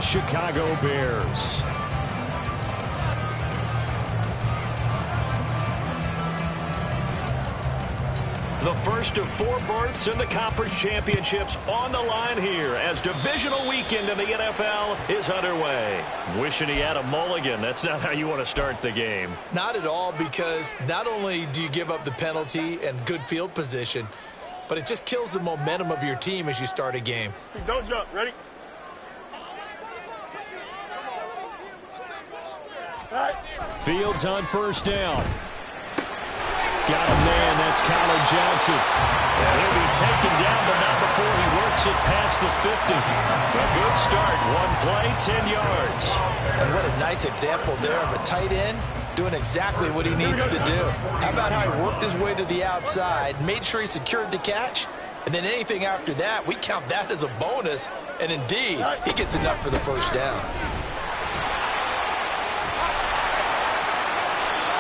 Chicago Bears. The first of 4 berths in the conference championships on the line here as divisional weekend in the NFL is underway. Wishing he had a mulligan. That's not how you want to start the game. Not at all, because not only do you give up the penalty and good field position, but it just kills the momentum of your team as you start a game. Don't jump. Ready? Fields on first down. Got a man, that's Colin Johnson. And he'll be taken down, but not before he works it past the 50. A good start. 1 play, 10 yards. And what a nice example there of a tight end doing exactly what he needs to do. How about how he worked his way to the outside, made sure he secured the catch, and then anything after that, we count that as a bonus. And indeed, he gets enough for the first down.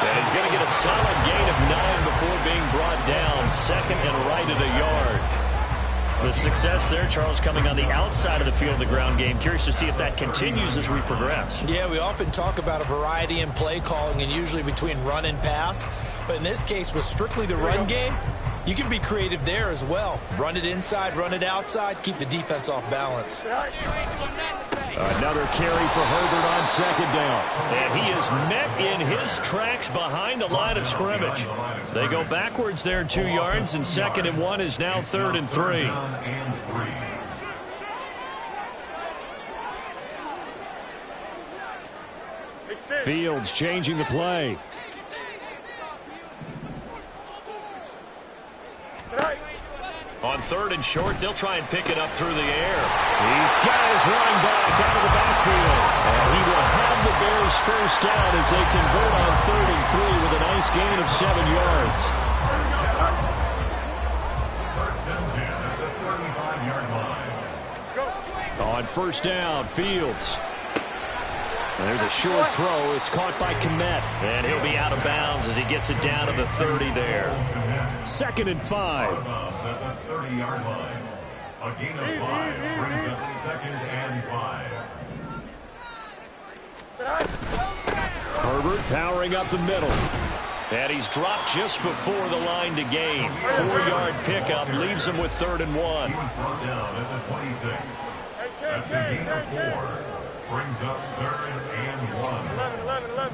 And he's going to get a solid gain of 9 before being brought down. Second and right at a yard. The success there, Charles, coming on the outside of the field of the ground game. Curious to see if that continues as we progress. Yeah, we often talk about a variety in play calling and usually between run and pass. But in this case, with strictly the run game, you can be creative there as well. Run it inside, run it outside, keep the defense off balance. Another carry for Herbert on second down. And he is met in his tracks behind the line of scrimmage. They go backwards there 2 yards, and 2nd and 1 is now 3rd and 3. Fields changing the play. On 3rd and short, they'll try and pick it up through the air. He's got his running back out of the backfield. And he will have the Bears first down as they convert on 3rd and 3 with a nice gain of 7 yards. First and 10 at the 35-yard line. On first down, Fields. And there's a short throw. It's caught by Kmet. And he'll be out of bounds as he gets it down to the 30 there. 2nd and 5. At the 30-yard line. A gain of 5 brings up 2nd and 5. Herbert powering up the middle. And he's dropped just before the line to gain. 4-yard pickup leaves him with 3rd and 1. He was brought down at the 26. That's a gain of 4. Brings up 3rd and 1. 11.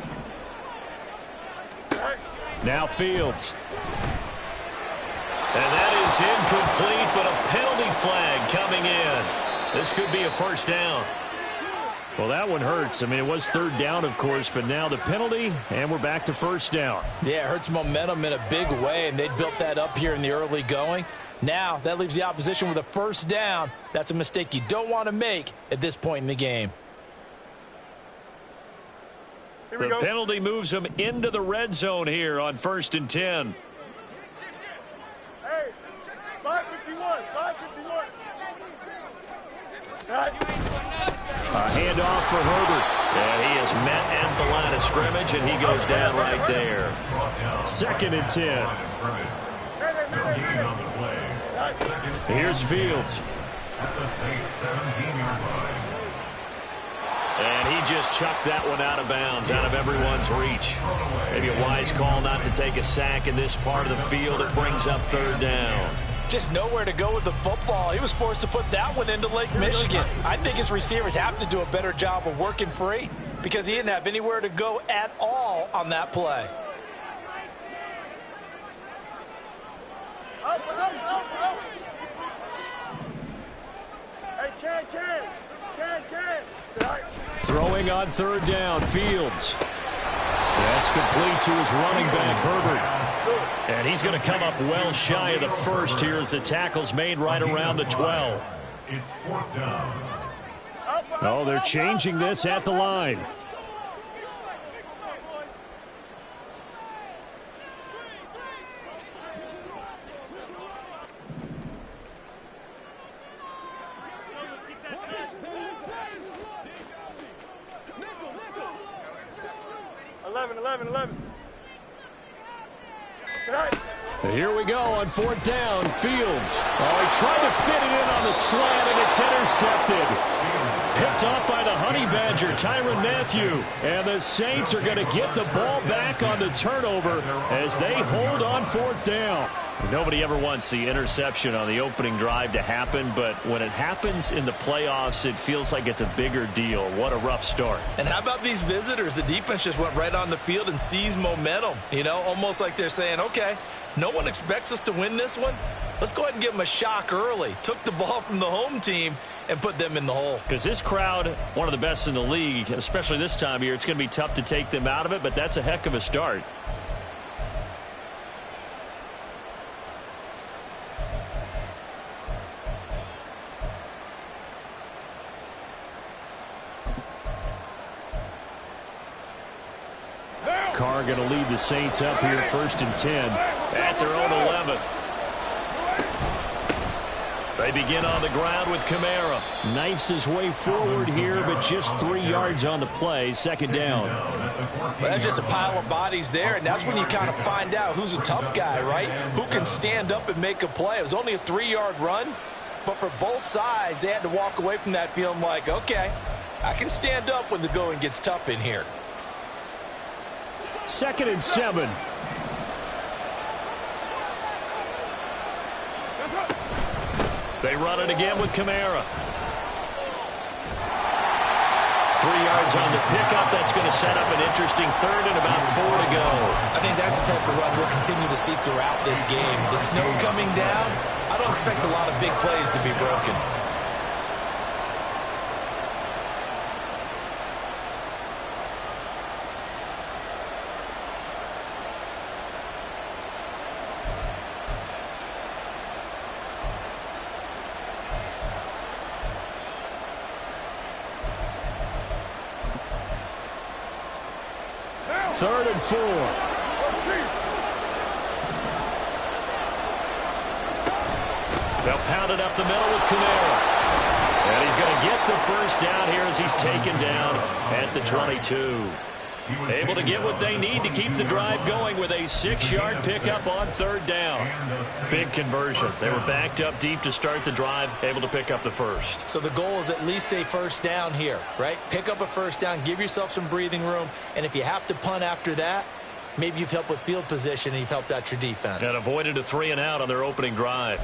Now Fields. And that is incomplete, but a penalty flag coming in. This could be a first down. Well, that one hurts. I mean, it was 3rd down, of course, but now the penalty, and we're back to first down. Yeah, it hurts momentum in a big way, and they built that up here in the early going. Now, that leaves the opposition with a first down. That's a mistake you don't want to make at this point in the game. The penalty moves them into the red zone here on 1st and 10. Hey, 551. A handoff for Herbert. And he is met at the line of scrimmage, and he goes down right there. 2nd and 10. Here's Fields. At the 17-yard line. And he just chucked that one out of bounds, out of everyone's reach. Maybe a wise call not to take a sack in this part of the field. It brings up 3rd down. Just nowhere to go with the football. He was forced to put that one into Lake Michigan. I think his receivers have to do a better job of working free because he didn't have anywhere to go at all on that play. Up. Hey, can. Throwing on 3rd down, Fields. That's complete to his running back, Herbert. And he's going to come up well shy of the first here as the tackle's made right around the 12. It's 4th down. Oh, they're changing this at the line. Here we go on 4th down, Fields. Oh, he tried to fit it in on the slant, and it's intercepted. Picked off by the Honey Badger, Tyrann Mathieu. And the Saints are going to get the ball back on the turnover as they hold on 4th down. Nobody ever wants the interception on the opening drive to happen, but when it happens in the playoffs, it feels like it's a bigger deal. What a rough start. And how about these visitors? The defense just went right on the field and seized momentum. You know, almost like they're saying, okay, no one expects us to win this one. Let's go ahead and give them a shock early. Took the ball from the home team and put them in the hole. Because this crowd, one of the best in the league, especially this time of year, it's going to be tough to take them out of it, but that's a heck of a start. Carr going to lead the Saints up here 1st and 10 at their own 11. They begin on the ground with Kamara. Knifes his way forward here, but just 3 yards on the play. 2nd down. Well, that's just a pile of bodies there, and that's when you kind of find out who's a tough guy, right? Who can stand up and make a play. It was only a 3-yard run, but for both sides, they had to walk away from that feeling like, okay, I can stand up when the going gets tough in here. 2nd and 7. They run it again with Kamara. 3 yards on the pickup. That's going to set up an interesting 3rd and about 4 to go. I think that's the type of run we'll continue to see throughout this game. The snow coming down, I don't expect a lot of big plays to be broken. Third and 4. They'll pound it up the middle with Kamara. And he's going to get the first down here as he's taken down at the 22. Able to get what they need to keep the drive going with a 6-yard pickup on 3rd down. Big conversion. They were backed up deep to start the drive, able to pick up the first. So the goal is at least a first down here, right? Pick up a first down, give yourself some breathing room, and if you have to punt after that, maybe you've helped with field position and you've helped out your defense. And avoided a 3-and-out on their opening drive.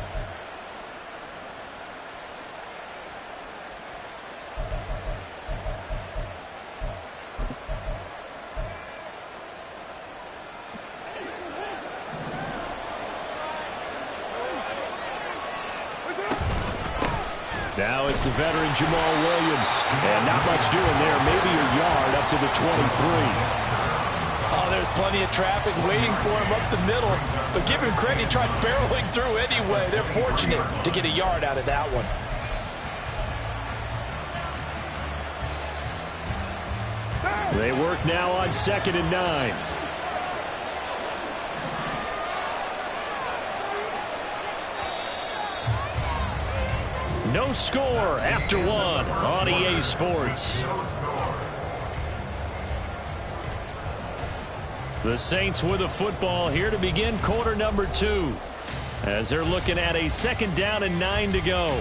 Now it's the veteran Jamal Williams. And not much doing there. Maybe a yard up to the 23. Oh, there's plenty of traffic waiting for him up the middle. But give him credit, he tried barreling through anyway. They're fortunate to get a yard out of that one. They work now on 2nd and 9. No score after 1 on EA Sports. The Saints with a football here to begin quarter number 2. As they're looking at a 2nd down and 9 to go.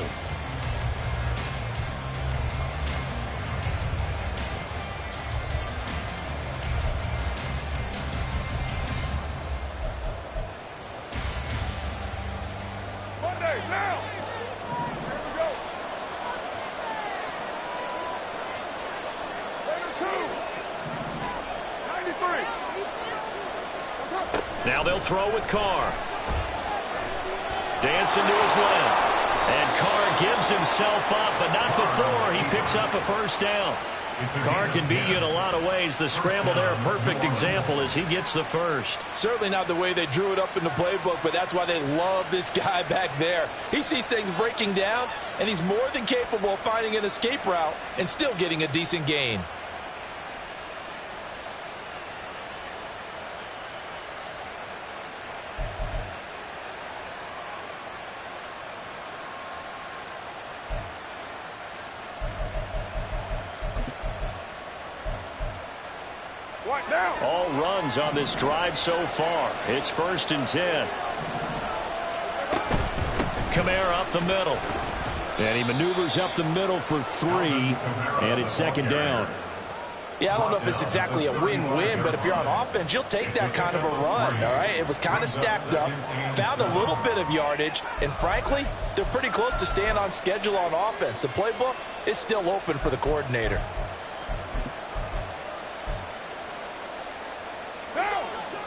Now they'll throw with Carr. Dancing to his left. And Carr gives himself up, but not before he picks up a first down. Carr can beat you in a lot of ways. The scramble there, a perfect example as he gets the first. Certainly not the way they drew it up in the playbook, but that's why they love this guy back there. He sees things breaking down, and he's more than capable of finding an escape route and still getting a decent gain. All runs on this drive so far. It's 1st and 10. Kamara up the middle. And he maneuvers up the middle for 3, and it's second down. Yeah, I don't know if it's exactly a win-win, but if you're on offense, you'll take that kind of a run, all right? It was kind of stacked up, found a little bit of yardage, and frankly, they're pretty close to staying on schedule on offense. The playbook is still open for the coordinator.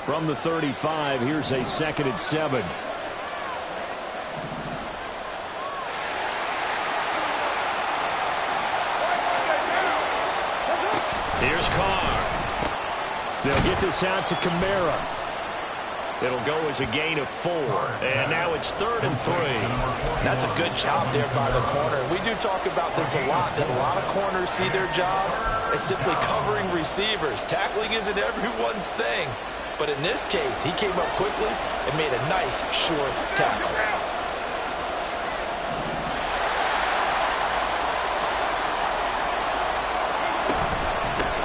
From the 35, here's a 2nd and 7. Here's Carr. They'll get this out to Kamara. It'll go as a gain of 4. And now it's 3rd and 3. That's a good job there by the corner. We do talk about this a lot, that a lot of corners see their job as simply covering receivers. Tackling isn't everyone's thing. But in this case, he came up quickly and made a nice, short tackle.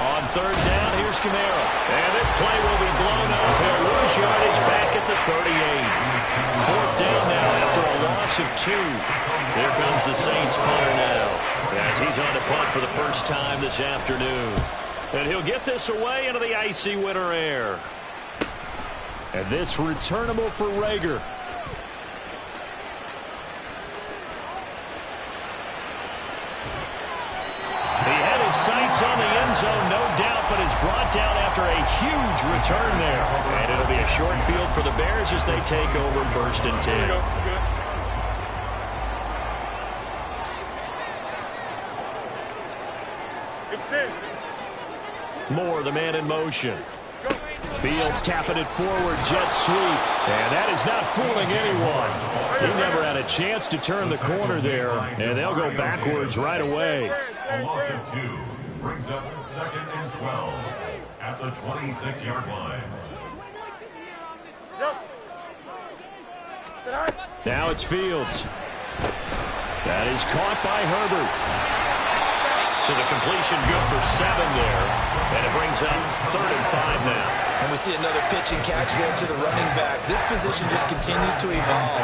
On 3rd down, here's Kamara. And this play will be blown up. He'll lose yardage back at the 38. 4th down now after a loss of 2. Here comes the Saints punter now, as he's on to punt for the first time this afternoon. And he'll get this away into the icy winter air. And this returnable for Rager. He had his sights on the end zone, no doubt, but is brought down after a huge return there. And it'll be a short field for the Bears as they take over 1st and 10. Moore, the man in motion. Fields tapping it forward, jet sweep. And that is not fooling anyone. He never had a chance to turn the corner there, and they'll go backwards right away. A loss of 2 brings up 2nd and 12 at the 26-yard line. Now it's Fields. That is caught by Herbert. So the completion good for 7 there. And it brings up 3rd and 5 now. And we see another pitch and catch there to the running back. This position just continues to evolve.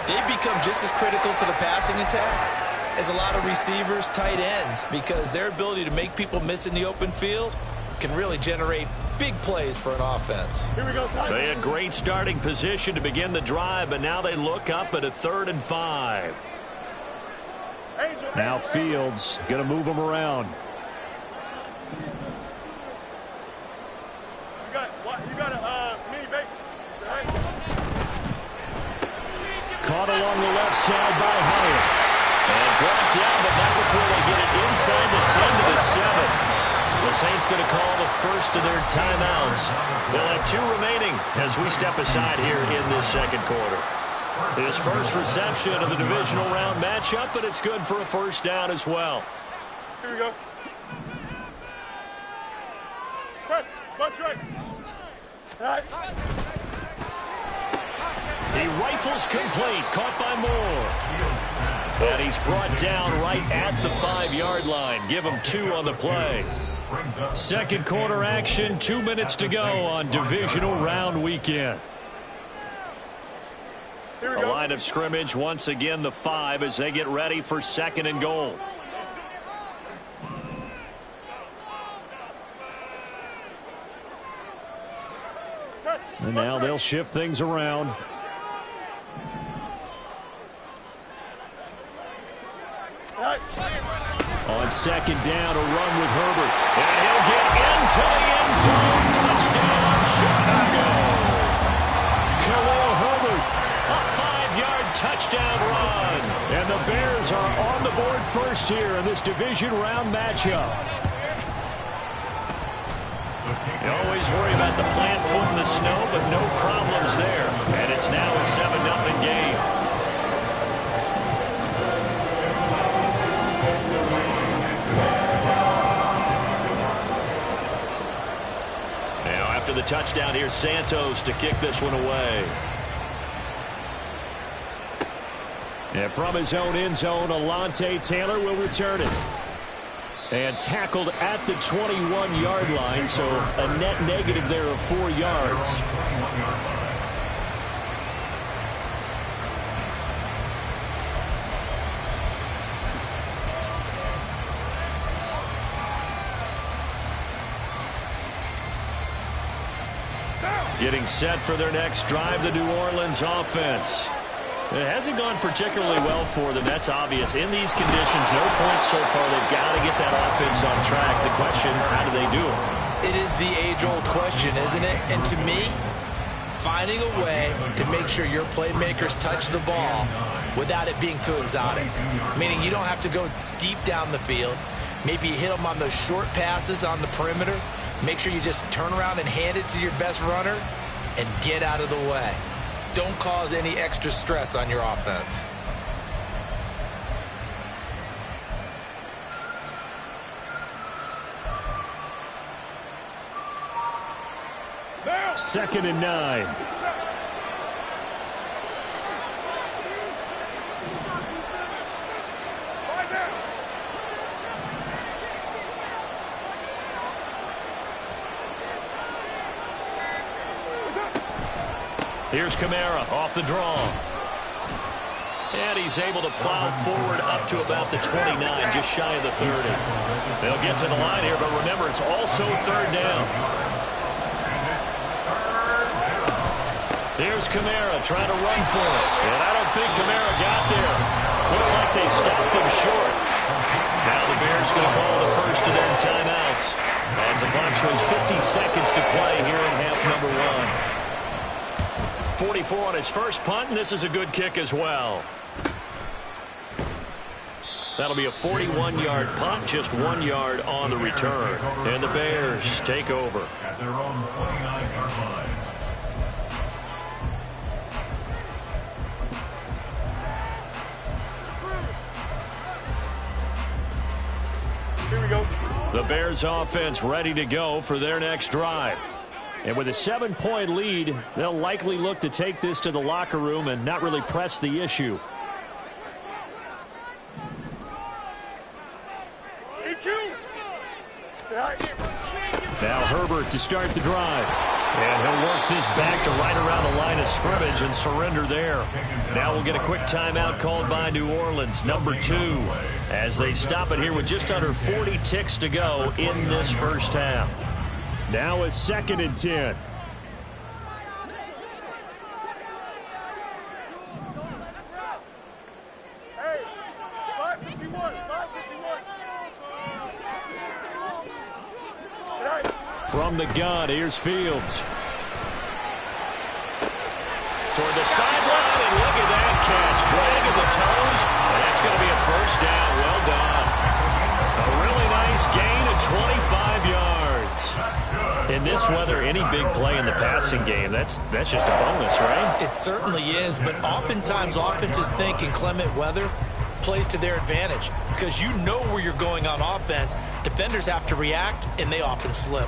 They've become just as critical to the passing attack as a lot of receivers, tight ends, because their ability to make people miss in the open field can really generate big plays for an offense. Here we go, son. They had great starting position to begin the drive, but now they look up at a 3rd and 5. Now Fields going to move them around. You got a mini base. Caught along the left side by Hyatt. And brought down, but not before they get it inside the 10 to the 7. The Saints going to call the first of their timeouts. They'll have 2 remaining as we step aside here in this 2nd quarter. His first reception of the divisional round matchup, but it's good for a 1st down as well. Here we go. Press. Bunch right. Right. He rifles complete, caught by Moore. And he's brought down right at the 5-yard line. Give him 2 on the play. 2nd quarter action, 2 minutes to go on divisional round weekend. A line of scrimmage, once again the 5 as they get ready for 2nd and goal. And now they'll shift things around. On 2nd down, a run with Herbert. And he'll get into the end zone. Touchdown, Chicago. Khalil Herbert, a 5-yard touchdown run. And the Bears are on the board first here in this division round matchup. You always worry about the plant foot in the snow, but no problems there. And it's now a 7-0 game. Now after the touchdown, here's Santos to kick this one away. And from his own end zone, Alontae Taylor will return it. And tackled at the 21-yard line, so a net negative there of 4 yards. Getting set for their next drive, the New Orleans offense. It hasn't gone particularly well for them. That's obvious. In these conditions, no points so far. They've got to get that offense on track. The question, how do they do it? It is the age-old question, isn't it? And to me, finding a way to make sure your playmakers touch the ball without it being too exotic. Meaning you don't have to go deep down the field. Maybe you hit them on those short passes on the perimeter. Make sure you just turn around and hand it to your best runner and get out of the way. Don't cause any extra stress on your offense. Second and 9. Here's Kamara off the draw. And he's able to plow forward up to about the 29, just shy of the 30. They'll get to the line here, but remember, it's also third down. Here's Kamara trying to run for it. And I don't think Kamara got there. Looks like they stopped him short. Now the Bears going to call the first of their timeouts as the clock shows 50 seconds to play here in half number 1. 44 on his first punt, and this is a good kick as well. That'll be a 41-yard punt, just 1 yard on the return. And the Bears take over. At their own 29-yard line. Here we go. The Bears offense ready to go for their next drive. And with a 7-point lead, they'll likely look to take this to the locker room and not really press the issue. Now Herbert to start the drive. And he'll work this back to right around the line of scrimmage and surrender there. Now we'll get a quick timeout called by New Orleans, number 2, as they stop it here with just under 40 ticks to go in this first half. Now a 2nd and 10. Hey, 551, 551. From the gun, here's Fields. Toward the sideline, and look at that catch. Dragging the toes, and that's going to be a first down. Well done. A really nice gain of 25 yards. In this weather, any big play in the passing game, that's just a bonus, right? It certainly is, but oftentimes offenses think in clement weather plays to their advantage because you know where you're going on offense. Defenders have to react, and they often slip.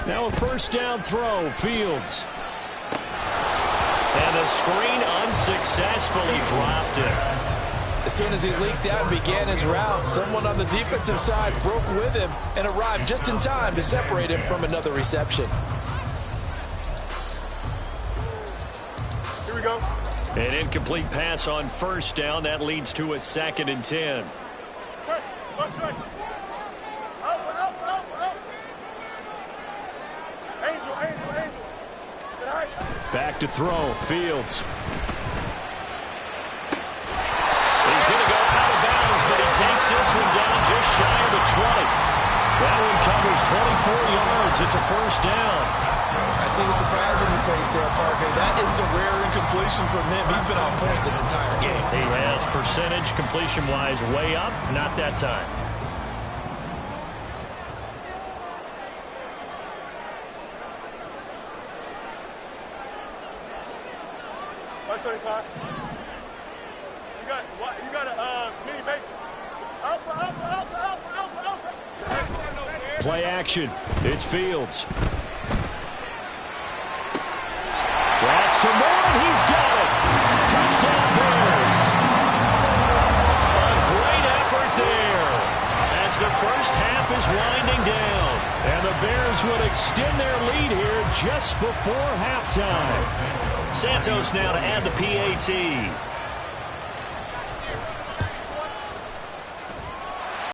Now a first down throw, Fields. And the screen unsuccessfully dropped it. As soon as he leaked out and began his route, someone on the defensive side broke with him and arrived just in time to separate him from another reception. Here we go. An incomplete pass on first down. That leads to a 2nd and 10. Left, right. Angel. Back to throw, Fields. He's going to go out of bounds, but he takes this one down just shy of the 20. That one covers 24 yards. It's a first down. I see the surprise in your face there, Parker. That is a rare incompletion from him. He's been on point this entire game. He has percentage completion-wise way up. Not that time. You got a mini bases. Alpha. Play action. It's Fields. That's to Moore, and he's got it. Touchdown Bears. A great effort there as the first half is winding down. And the Bears would extend their lead here just before halftime. Santos now to add the PAT.